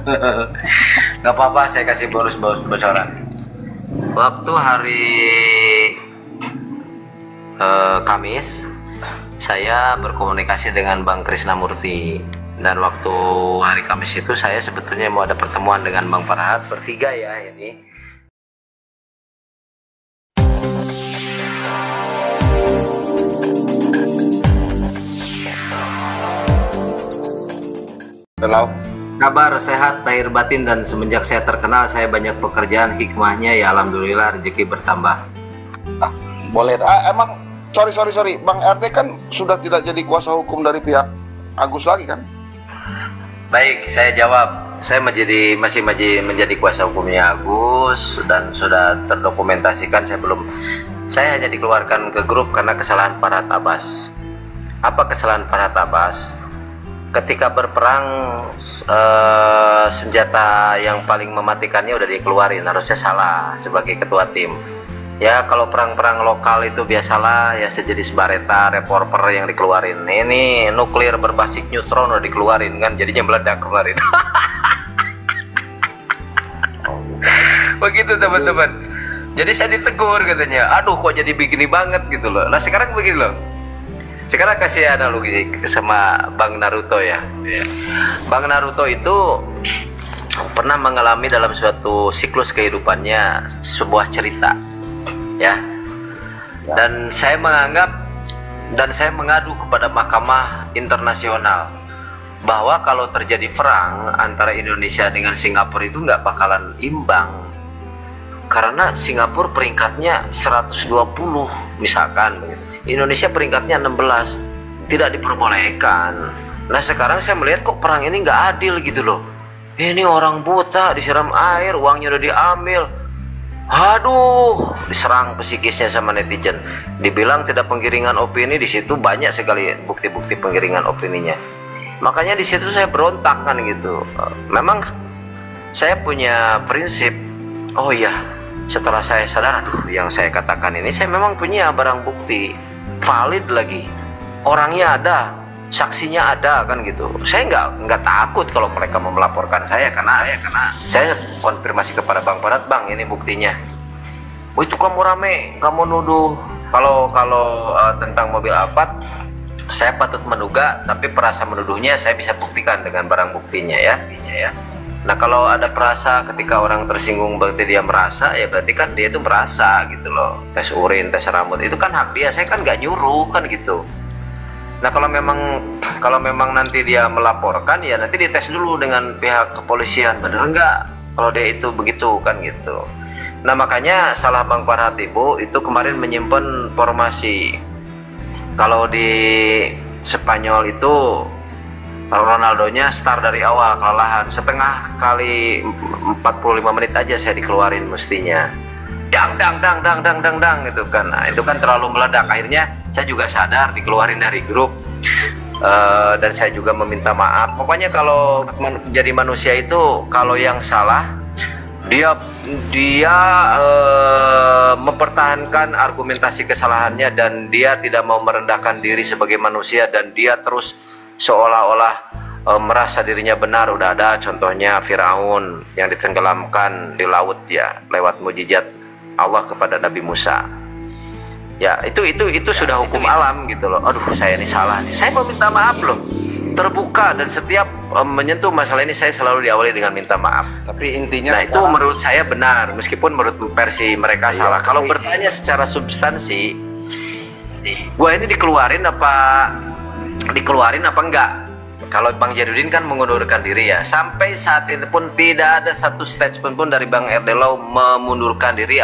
Gak apa-apa, saya kasih bonus bocoran. Waktu hari Kamis, saya berkomunikasi dengan Bang Krisnamurti. Dan waktu hari Kamis itu saya sebetulnya mau ada pertemuan dengan Bang Farhat bertiga ya ini. Halo. Kabar sehat, lahir batin, dan semenjak saya terkenal saya banyak pekerjaan, hikmahnya ya alhamdulillah rezeki bertambah. Boleh. Emang sorry, Bang RD kan sudah tidak jadi kuasa hukum dari pihak Agus lagi kan? Baik, saya jawab. Saya masih menjadi kuasa hukumnya Agus dan sudah terdokumentasikan. Saya hanya dikeluarkan ke grup karena kesalahan Farhat Abbas. Apa kesalahan Farhat Abbas? Ketika berperang, senjata yang paling mematikannya udah dikeluarin, harusnya salah sebagai ketua tim. Ya kalau perang-perang lokal itu biasalah ya, sejenis bareta, revolver yang dikeluarin. Ini nuklir berbasis neutron udah dikeluarin kan, jadinya meledak kemarin. Begitu teman-teman. Jadi saya ditegur katanya, aduh kok jadi begini banget gitu loh. Nah sekarang begini loh. Sekarang kasih analogi sama Bang Naruto ya. Bang Naruto itu pernah mengalami dalam suatu siklus kehidupannya sebuah cerita ya. Dan saya mengadu kepada Mahkamah Internasional bahwa kalau terjadi perang antara Indonesia dengan Singapura itu nggak bakalan imbang, karena Singapura peringkatnya 120 misalkan begitu. Indonesia peringkatnya 16, tidak diperbolehkan. Nah sekarang saya melihat kok perang ini nggak adil gitu loh. Ini orang buta disiram air, uangnya udah diambil. Aduh, diserang psikisnya sama netizen. Dibilang tidak penggiringan opini, di situ banyak sekali bukti-bukti penggiringan opininya. Makanya di situ saya berontak kan gitu. Memang saya punya prinsip. Oh iya, setelah saya sadar, aduh yang saya katakan ini saya memang punya barang bukti valid lagi, orangnya ada, saksinya ada kan gitu. Saya nggak takut kalau mereka mau melaporkan saya karena saya konfirmasi kepada Bang Farhat, Bang ini buktinya. Oh itu kamu rame, kamu nuduh. Kalau tentang mobil Alphard saya patut menduga, tapi perasa menuduhnya saya bisa buktikan dengan barang buktinya ya. Nah kalau ada perasa ketika orang tersinggung berarti dia merasa, ya berarti kan dia itu merasa gitu loh. Tes urin, tes rambut itu kan hak dia, saya kan nggak nyuruh kan gitu. Nah kalau memang nanti dia melaporkan, ya nanti dites dulu dengan pihak kepolisian, bener nggak kalau dia itu begitu kan gitu. Nah makanya salah Bang Farhat Ibu itu kemarin menyimpan informasi kalau di Spanyol itu Ronaldonya start dari awal, kelelahan setengah kali 45 menit aja saya dikeluarin mestinya. Dang gitu kan. Nah, itu kan terlalu meledak. Akhirnya saya juga sadar, dikeluarin dari grup. Dan saya juga meminta maaf. Pokoknya kalau jadi manusia itu kalau yang salah dia mempertahankan argumentasi kesalahannya dan dia tidak mau merendahkan diri sebagai manusia, dan dia terus seolah-olah merasa dirinya benar. Udah ada contohnya Firaun yang ditenggelamkan di laut ya lewat mujizat Allah kepada Nabi Musa. Ya itu sudah hukum alam gitu loh. Aduh saya ini salah nih. Saya mau minta maaf loh. Terbuka, dan setiap menyentuh masalah ini saya selalu diawali dengan minta maaf. Tapi intinya nah itu menurut saya benar, meskipun menurut versi mereka salah. Kalau bertanya secara substansi, gua ini dikeluarin apa enggak? Kalau Bang Jadudin kan mengundurkan diri ya, sampai saat ini pun tidak ada satu statement pun dari Bang RD Law memundurkan diri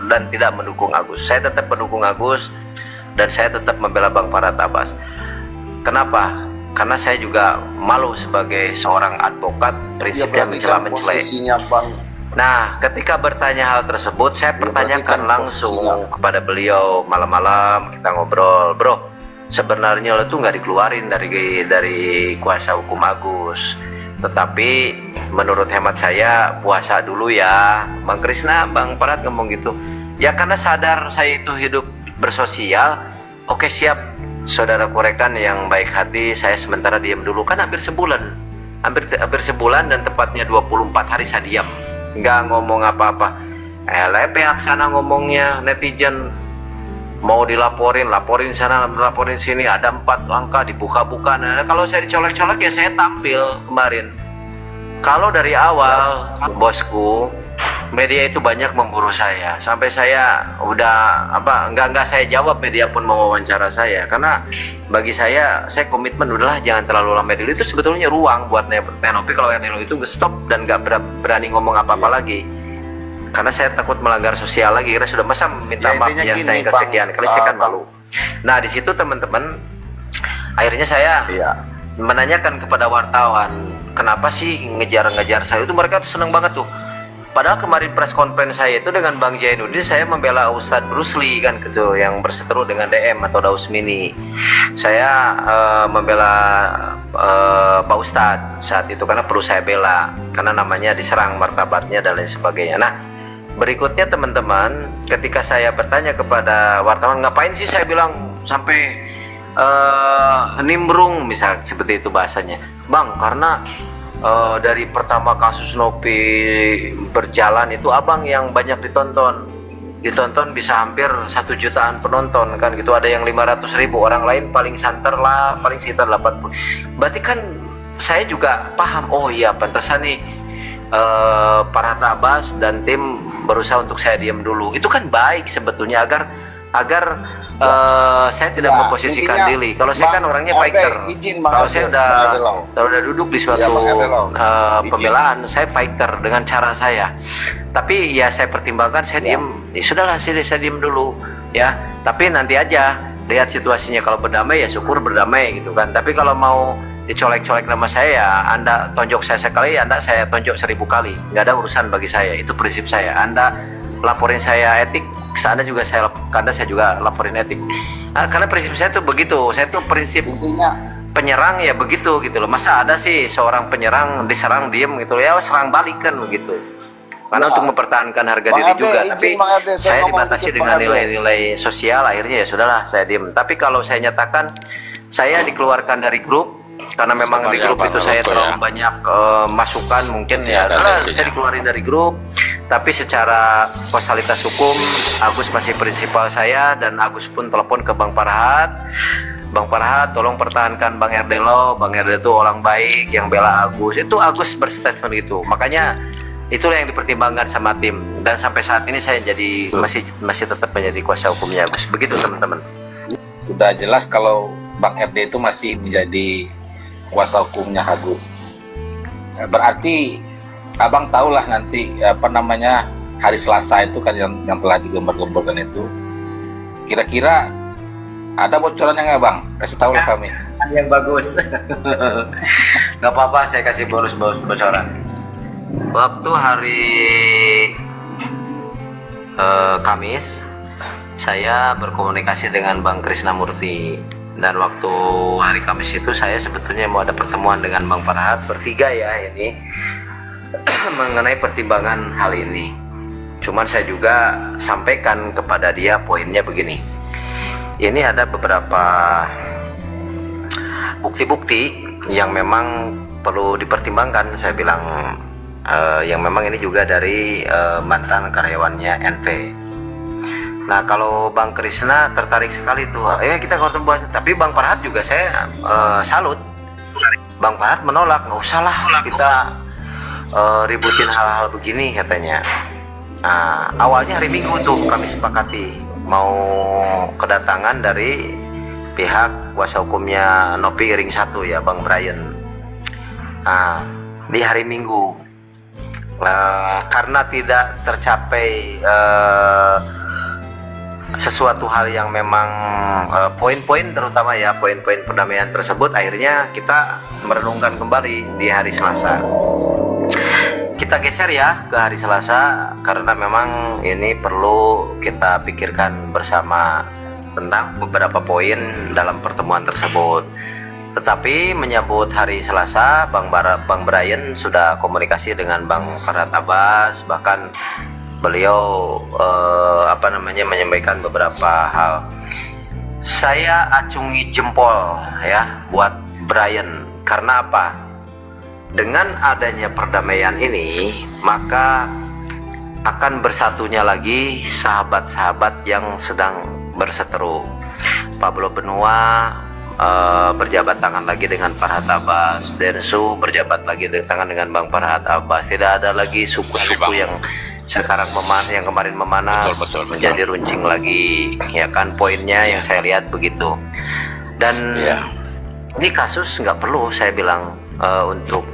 dan tidak mendukung Agus. Saya tetap mendukung Agus dan saya tetap membela Bang Farhat Abbas. Kenapa? Karena saya juga malu sebagai seorang advokat, prinsipnya mencela-mencela. Nah, ketika bertanya hal tersebut, saya pertanyakan langsung kepada beliau malam-malam, kita ngobrol, bro. Sebenarnya lo tuh nggak dikeluarin dari kuasa hukum Agus, tetapi menurut hemat saya puasa dulu ya. Bang Krisna, Bang Farhat ngomong gitu. Ya karena sadar saya itu hidup bersosial. Oke siap, saudara korekan yang baik hati, saya sementara diam dulu, kan hampir sebulan hampir sebulan dan tepatnya 24 hari saya diam, nggak ngomong apa-apa. Pihak sana ngomongnya netizen mau dilaporin, laporin sana, laporin sini, ada 4 angka dibuka-buka. Nah, kalau saya dicolek-colek ya saya tampil kemarin. Kalau dari awal bosku, media itu banyak memburu saya, sampai saya udah nggak saya jawab, media pun mau wawancara saya, karena bagi saya komitmen udahlah jangan terlalu lama dulu. Itu sebetulnya ruang buat Nopi kalau Ernelo itu stop dan nggak berani ngomong apa-apa lagi, karena saya takut melanggar sosial lagi, karena sudah masa minta maaf ya saya kesekian kali, saya kan malu. Nah di situ teman-teman, akhirnya saya menanyakan kepada wartawan, kenapa sih ngejar-ngejar saya itu, mereka tuh seneng banget tuh. Padahal kemarin press conference saya itu dengan Bang Jainuddin, saya membela Ustadz Bruce Lee kan gitu, yang berseteru dengan DM atau Daus Mini. Saya membela Pak Ustadz saat itu karena perlu saya bela, karena namanya diserang martabatnya dan lain sebagainya. Nah berikutnya teman-teman, ketika saya bertanya kepada wartawan, ngapain sih saya bilang sampai nimbrung misal seperti itu bahasanya, Bang, karena dari pertama kasus Nopi berjalan itu abang yang banyak ditonton bisa hampir 1 jutaan penonton kan gitu, ada yang 500.000, orang lain paling santer lah paling sekitar 80. Berarti kan saya juga paham, oh iya pantesan nih para Abbas dan tim berusaha untuk saya diam dulu. Itu kan baik sebetulnya agar saya tidak memposisikan diri. Kalau saya kan orangnya fighter. Kalau saya udah duduk di suatu pembelaan, saya fighter dengan cara saya. Tapi ya saya pertimbangkan, saya diem. Ya sudahlah, saya diem dulu ya. Tapi nanti aja lihat situasinya. Kalau berdamai ya syukur berdamai gitu kan. Tapi kalau mau dicolek-colek nama saya, ya Anda tonjok saya sekali, Anda saya tonjok 1000 kali. Nggak ada urusan bagi saya. Itu prinsip saya. Anda laporin saya etik, sana juga karena saya juga laporin etik. Nah, karena prinsip saya tuh begitu. Saya tuh prinsip penyerang ya begitu gitu loh. Masa ada sih seorang penyerang diserang diem gitu loh, ya serang balik kan begitu. Karena untuk mempertahankan harga diri juga. Tapi saya dibatasi dengan nilai-nilai sosial, akhirnya ya sudahlah saya diem. Tapi kalau saya nyatakan saya dikeluarkan dari grup, karena memang di grup itu saya terlalu banyak masukan mungkin ya, saya dikeluarin dari grup. Tapi secara kausalitas hukum, Agus masih prinsipal saya, dan Agus pun telepon ke Bang Farhat, Bang Farhat tolong pertahankan Bang Erdelo. Bang Erdelo itu orang baik yang bela Agus. Itu Agus berstatement gitu. Makanya itulah yang dipertimbangkan sama tim, dan sampai saat ini saya jadi masih tetap menjadi kuasa hukumnya Agus. Begitu teman-teman. Sudah jelas kalau Bang RD itu masih menjadi kuasa hukumnya Agus. Berarti abang tahulah nanti hari Selasa itu kan yang telah digembar-gemborkan itu, kira-kira ada bocorannya nggak bang? Kasih tahu lah kami. Yang bagus. Nggak apa-apa, saya kasih bonus bocoran. Waktu hari Kamis, saya berkomunikasi dengan Bang Krisnamurti. Dan waktu hari Kamis itu saya sebetulnya mau ada pertemuan dengan Bang Farhat bertiga ya ini mengenai pertimbangan hal ini. Cuman saya juga sampaikan kepada dia poinnya begini. Ini ada beberapa bukti-bukti yang memang perlu dipertimbangkan. Saya bilang yang memang ini juga dari mantan karyawannya NV. Nah kalau Bang Krisna tertarik sekali tuh, kita ketemu. Tapi Bang Farhat juga saya salut. Bang Farhat menolak, nggak usah lah kita ributin hal-hal begini katanya. Nah, awalnya hari Minggu tuh kami sepakati mau kedatangan dari pihak kuasa hukumnya Nopi Ring 1 ya, Bang Brian. Nah, di hari Minggu karena tidak tercapai sesuatu hal yang memang poin-poin terutama ya poin-poin perdamaian tersebut, akhirnya kita merenungkan kembali di hari Selasa. Kita geser ya ke hari Selasa karena memang ini perlu kita pikirkan bersama tentang beberapa poin dalam pertemuan tersebut. Tetapi menyambut hari Selasa, Bang Brian sudah komunikasi dengan Bang Farhat Abbas, bahkan beliau menyampaikan beberapa hal. Saya acungi jempol ya buat Brian. Karena apa? dengan adanya perdamaian ini, maka akan bersatunya lagi sahabat-sahabat yang sedang berseteru. Pablo Benua berjabat tangan lagi dengan Farhad Abbas, Densu berjabat lagi tangan dengan Bang Farhad Abbas. Tidak ada lagi suku-suku yang sekarang yang kemarin memanas menjadi runcing lagi, ya kan, poinnya yang saya lihat begitu. Dan ini kasus nggak perlu saya bilang untuk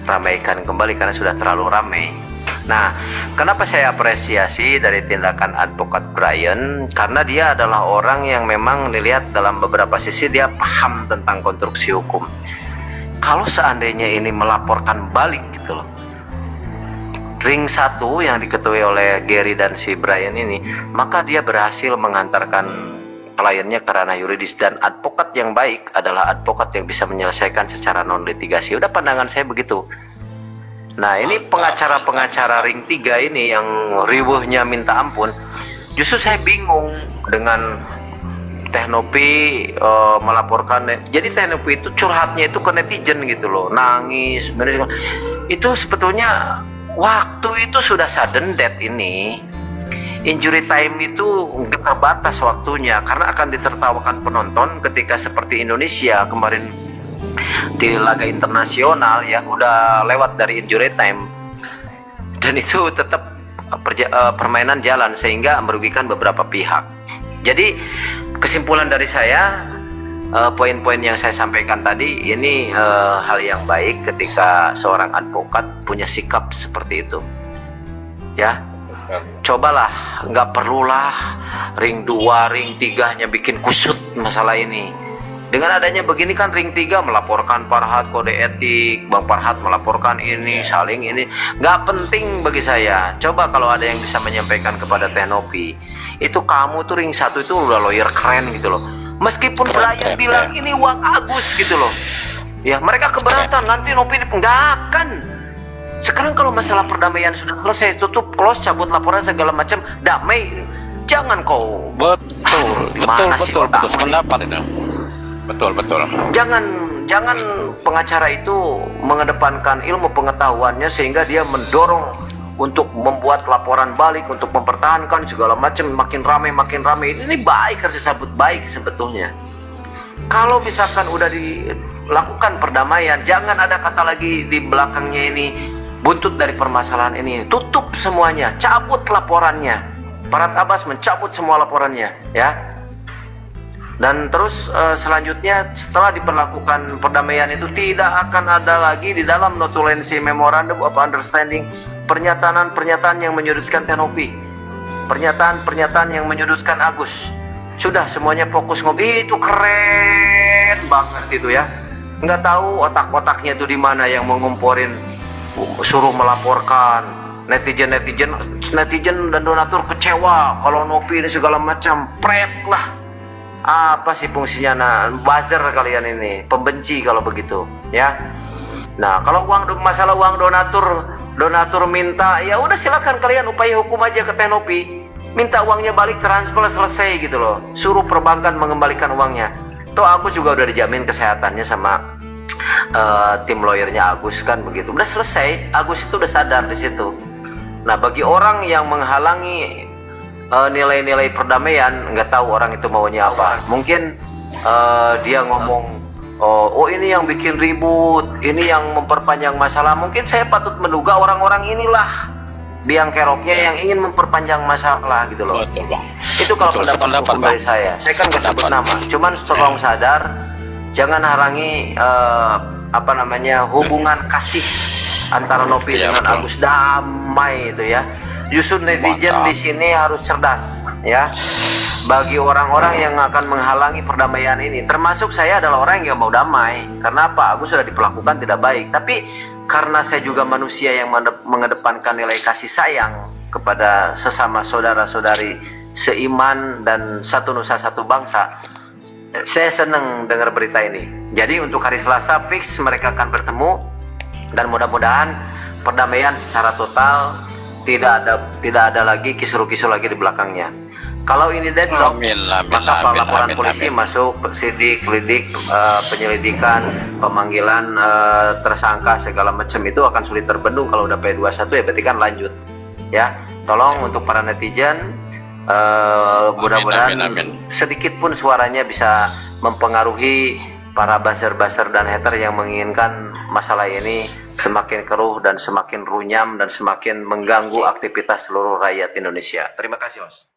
ramaikan kembali karena sudah terlalu ramai. Nah, kenapa saya apresiasi dari tindakan advokat Brian? Karena dia adalah orang yang memang dilihat dalam beberapa sisi dia paham tentang konstruksi hukum. Kalau seandainya ini melaporkan balik gitu loh, ring 1 yang diketuai oleh Gary dan si Brian ini, maka dia berhasil mengantarkan kliennya ke ranah yuridis, dan advokat yang baik adalah advokat yang bisa menyelesaikan secara non litigasi. Udah pandangan saya begitu. Nah, ini pengacara-pengacara ring 3 ini yang riweuhnya minta ampun. Justru saya bingung dengan Teknopi melaporkan. Jadi Teknopi itu curhatnya itu ke netizen gitu loh, nangis. Itu sebetulnya waktu itu sudah sudden death ini. Injury time itu terbatas waktunya karena akan ditertawakan penonton ketika seperti Indonesia kemarin di laga internasional, ya udah lewat dari injury time, dan itu tetap permainan jalan sehingga merugikan beberapa pihak. Jadi kesimpulan dari saya, poin-poin yang saya sampaikan tadi ini hal yang baik ketika seorang advokat punya sikap seperti itu, ya. Cobalah, nggak perlulah ring 2, ring 3 hanya bikin kusut masalah ini. Dengan adanya begini kan ring 3 melaporkan Farhad kode etik, Bang Farhad melaporkan ini, saling ini. Nggak penting bagi saya. Coba kalau ada yang bisa menyampaikan kepada Teknopi, itu kamu tuh ring 1 itu udah lawyer keren gitu loh. Meskipun Brian bilang ini uang Agus gitu loh. Ya, mereka keberatan, nanti Nopi nggak akan. Sekarang kalau masalah perdamaian sudah selesai, tutup, close, cabut laporan segala macam, damai. Jangan kau betul sependapat itu. Betul. Jangan pengacara itu mengedepankan ilmu pengetahuannya sehingga dia mendorong untuk membuat laporan balik, untuk mempertahankan segala macam, makin ramai. Ini baik, harus disambut baik sebetulnya. Kalau misalkan udah dilakukan perdamaian, jangan ada kata lagi di belakangnya ini buntut dari permasalahan ini. Tutup semuanya, cabut laporannya. Farhad Abbas mencabut semua laporannya, ya. Dan terus selanjutnya setelah diperlakukan perdamaian itu tidak akan ada lagi di dalam notulensi Memorandum of Understanding pernyataan-pernyataan yang menyudutkan Teknopi, pernyataan-pernyataan yang menyudutkan Agus. Sudah semuanya fokus itu keren banget gitu ya. Nggak tahu otak-otaknya itu di mana yang mengumporin suruh melaporkan. Netizen dan donatur kecewa kalau Novi ini segala macam, pret lah. Apa sih fungsinya? Buzzer kalian ini, pembenci kalau begitu, ya. Nah, kalau masalah uang donatur minta, ya udah silakan kalian upaya hukum aja ke Teknopi, minta uangnya balik, transfer, selesai gitu loh. Suruh perbankan mengembalikan uangnya. Toh aku juga udah dijamin kesehatannya sama tim lawyernya Agus kan begitu. Udah selesai, Agus itu udah sadar di situ. Nah, bagi orang yang menghalangi nilai-nilai perdamaian, nggak tahu orang itu maunya apa. Mungkin dia ngomong, oh ini yang bikin ribut, ini yang memperpanjang masalah. Mungkin saya patut menduga orang-orang inilah biang keroknya yang ingin memperpanjang masalah gitu loh. Betul, Bang. Itu kalau pendapat hukum dari saya kan nggak sebut nama. Cuman tolong sadar, jangan halangi hubungan kasih antara Novi dengan Agus, damai itu ya. Justru netizen di sini harus cerdas, ya. Bagi orang-orang yang akan menghalangi perdamaian ini, termasuk saya adalah orang yang mau damai. Karena apa? Agus sudah diperlakukan tidak baik. Tapi karena saya juga manusia yang mengedepankan nilai kasih sayang kepada sesama saudara-saudari seiman dan satu nusa satu bangsa, saya senang dengar berita ini. Jadi untuk hari Selasa fix mereka akan bertemu, dan mudah-mudahan perdamaian secara total. Tidak ada lagi kisru-kisru lagi di belakangnya. Kalau ini deadlock, maka laporan polisi amin. masuk sidik, lidik, penyelidikan, pemanggilan tersangka segala macam itu akan sulit terbendung. Kalau udah P21 ya berarti kan lanjut. Ya, tolong untuk para netizen, mudah-mudahan sedikit pun suaranya bisa mempengaruhi para buzzer-buzzer dan hater yang menginginkan masalah ini semakin keruh dan semakin runyam dan semakin mengganggu aktivitas seluruh rakyat Indonesia. Terima kasih, Mas.